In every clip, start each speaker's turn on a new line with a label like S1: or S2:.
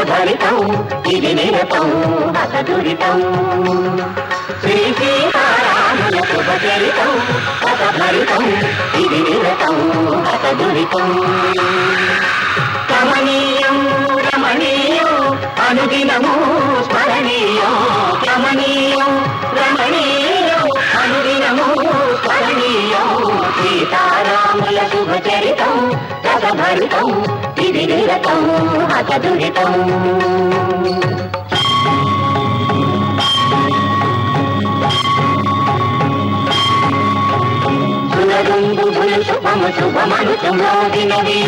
S1: రసభరితం ఇది నిరతం హతదురితం శ్రీ సీతారాముల శుభచరితం రసభరితం ఇది నిరతం హతదురితం కమనీయం రమణీయం అనుదినము స్మరణీయం రమణీయం రమణీయం అనుదినము స్మరణీయం సీతారాముల శుభచరితం రసభరితం ఇది నిరతం హతదురితం సురదుందుభులు శుభము శుభమను తుమోదినది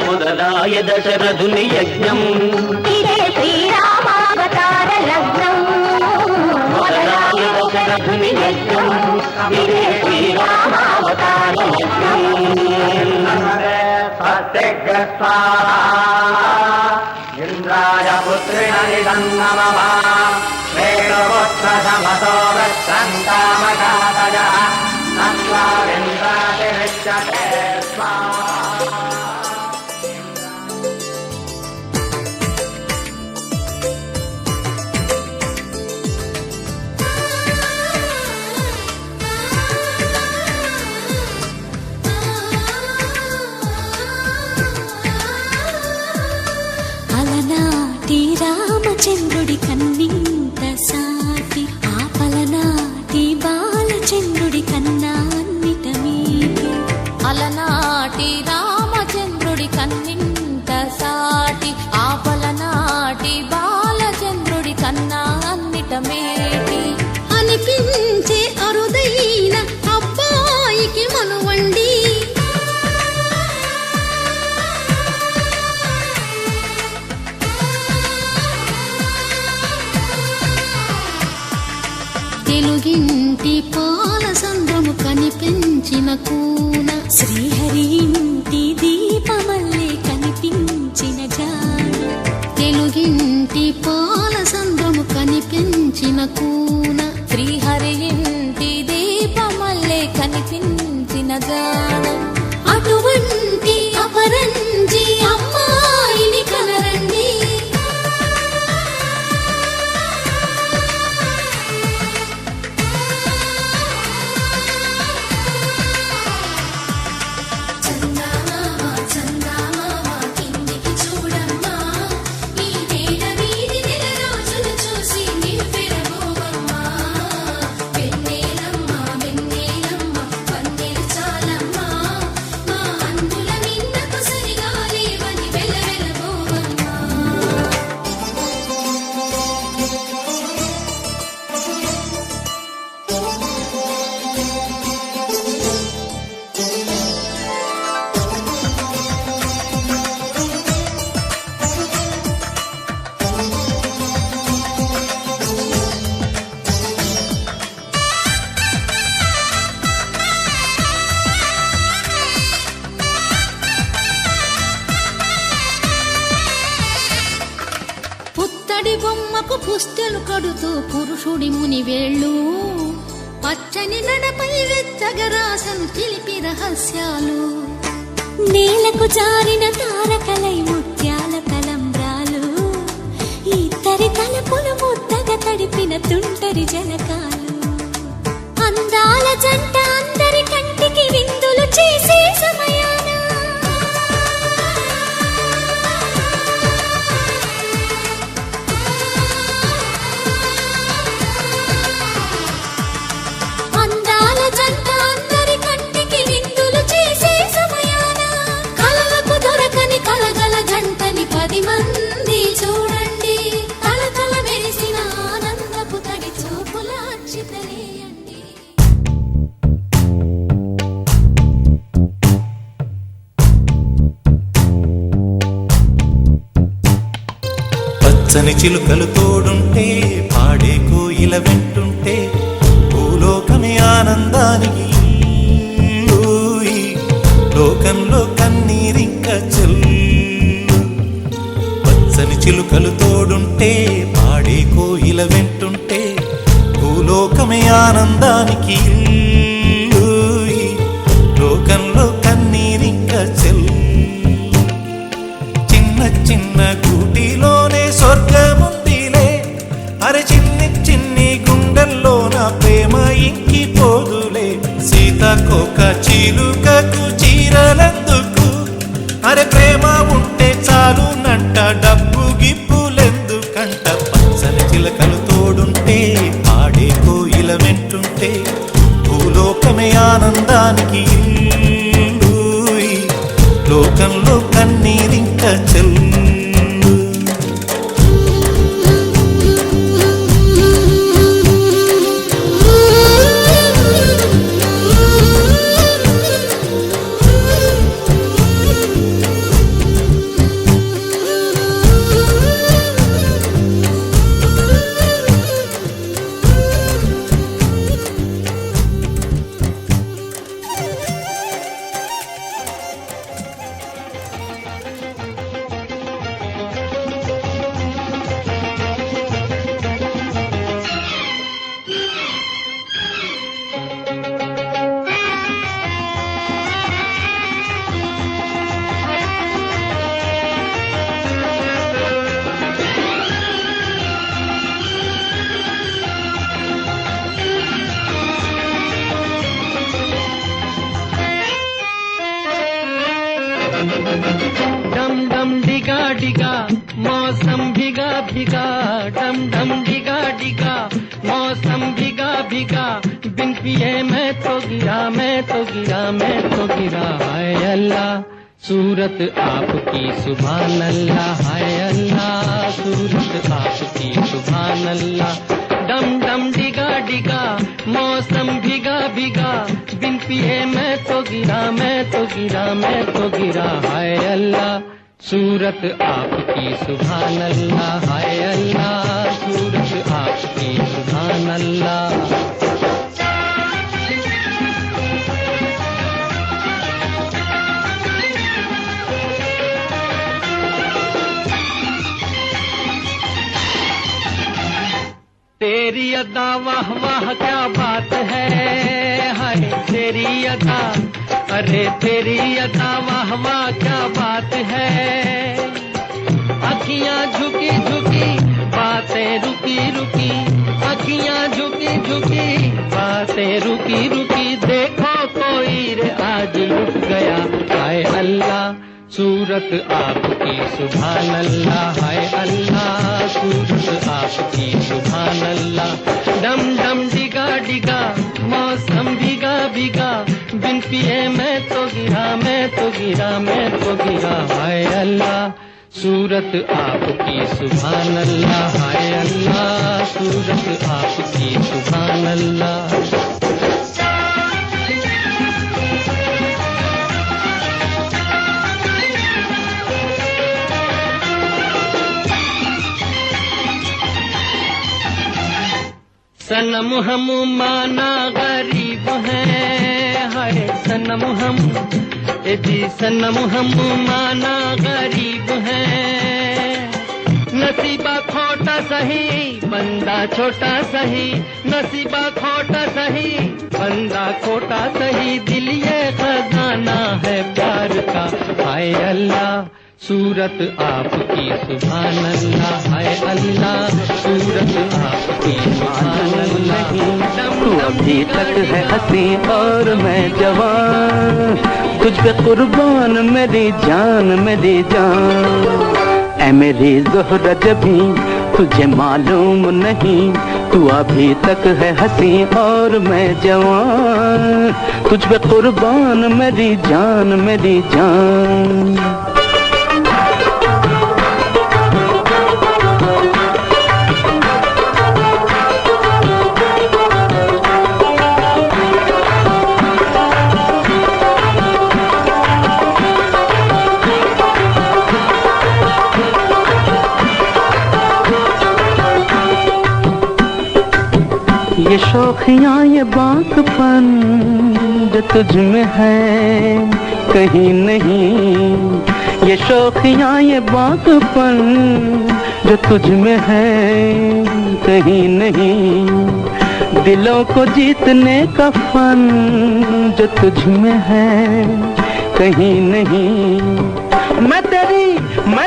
S1: మొదలాయ దశరథుని యజ్ఞం ఇదే శ్రీరామావతార లగ్నం మొదలాయ దశరథుని యజ్ఞం ఇదే శ్రీరామావతార లగ్నం ఇంద్రాయ పుత్రిణం నమః వేణుపుత్ర సమతో వృత్తంతామకాతజ నత్వారింద్రాతి విచ్యతే స్వాహా.
S2: అలనాటి రామచంద్రుడి కన్నింత సాటి ఆపలనాటి బాలచంద్రుడి కన్నా అన్నిట మీది
S3: అలనాటి రామచంద్రుడి కన్నింత సాటి ఆపలనాటి బాలచంద్రుడి కన్నా అన్నిట మేటి
S2: అనిపించే అరుదైన అబ్బాయికి మనువండి తెలుగింటి పాలసంద్రము కనిపించిన కూన శ్రీహరి ఇంటి దీపమల్లే కనిపించిన జాన తెలుగింటి పాలసంద్రము కనిపించిన కూన
S3: శ్రీహరి ఇంటి దీపమల్లే కనిపించిన గానం
S2: అటువంటి అపరంజి అమ్మాయిని కనరండి బొమ్మకు పుస్తెలు కడుతూ పురుషుడి ముని వేళ్ళు పచ్చని నడపై వెచ్చగరాసను చిలిపి రహస్యాలు నేలకు జారిన తారకలై ముత్యాల తలంబ్రాలు ఇద్దరి తలపులు ముద్దగా తడిపిన తుంటరి జలకాలు అందాల జంట అందరి కంటికి విందులు చేసే సమయాన మంది చూడండి తలతల మెరిసిన ఆనందపు తడి చూపుల అచ్చితలేయండి.
S4: పచ్చని చిలుకలు తోడుంటే పాడే కోయిల వెంటుంటే భూలోకమే ఆనందానికి లోకంలో కన్నీరింక చెల్లు పచ్చని చిలుకలు తోడుంటే సీతాకోక చిలుకకు చీరలెందుకు, అరే ప్రేమ ఉంటే చాలునంట, డబ్బు గిప్పులెందుకంట. పచ్చని చిలకలు తోడుంటే పాడే కోయిల వెంటుంటే భూలోకమే ఆనందానికి ఇల్లు. ఈ లోకంలో కన్నీరింక చెల్లు.
S1: डम डम डिगा डिगा मौसम भिगा भिगा, डम डम डिगा डिगा मौसम भिगा भिगा, बिन पिए मैं तो गिरा, मैं तो गिरा, मैं तो गिरा। हाय अल्लाह सूरत आपकी सुभान अल्लाह, हाय अल्लाह सूरत आपकी सुभान अल्लाह। डम डम डिगा डिगा मौसम भिगा भिगा, बिन पिए मैं तो गिरा, मैं तो गिरा, मैं तो गिरा। हाय अल्लाह सूरत आपकी सुभान अल्लाह, हाय अल्लाह सूरत आपकी सुभान अल्लाह। तेरी अदा वाह वाह क्या बात है, हाय तेरी अदा, अरे तेरी अदा वाह वाह क्या बात है। अखियां झुकी झुकी बातें रुकी रुकी, अखियां झुकी झुकी बातें रुकी रुकी, देखो कोई रे आज रुक गया। हाय अल्लाह सूरत आपकी सुभान अल्लाह, हाय अल्लाह सूरत आपकी सुभान अल्लाह। डम डम डिगा डिगा मौसम भिगा भिगा, बिन पिए मैं तो गिरा, मैं तो गिरा, मैं तो गिरा। हाय अल्लाह सूरत आपकी सुभान अल्लाह, हाय अल्लाह सूरत आपकी सुभान अल्लाह। सनम हम माना गरीब हैं, हाय सनम हम जी सनम हम माना गरीब हैं। नसीबा खोटा सही बंदा छोटा सही, नसीबा खोटा सही बंदा खोटा सही, दिल ये खजाना है प्यार का। हाय अल्लाह सूरत आपकी सुभान अल्लाह, हाय अल्लाह सूरत आपकी सुभान अल्लाह।
S5: तू अभी तक है हंसी और मैं जवान, तुझ पे कुर्बान मेरी जान, मेरी जान। ऐ मेरी ज़ोहरा जबी तुझे मालूम नहीं, तू अभी तक है हंसी और मैं जवान, तुझ पे कुर्बान मेरी जान, मेरी जान। ये शौखियाँ ये बातपन जो तुझ में है कहीं नहीं, ये शौखियाँ ये बातपन जो तुझ में है कहीं नहीं, दिलों को जीतने का फन जो तुझ में है कहीं नहीं। मैं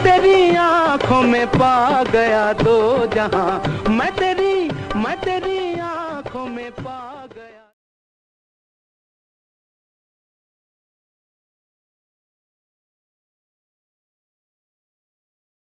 S5: तेरी आँखों में पा गया दो जहां, मैं तेरी आँखों में पा गया।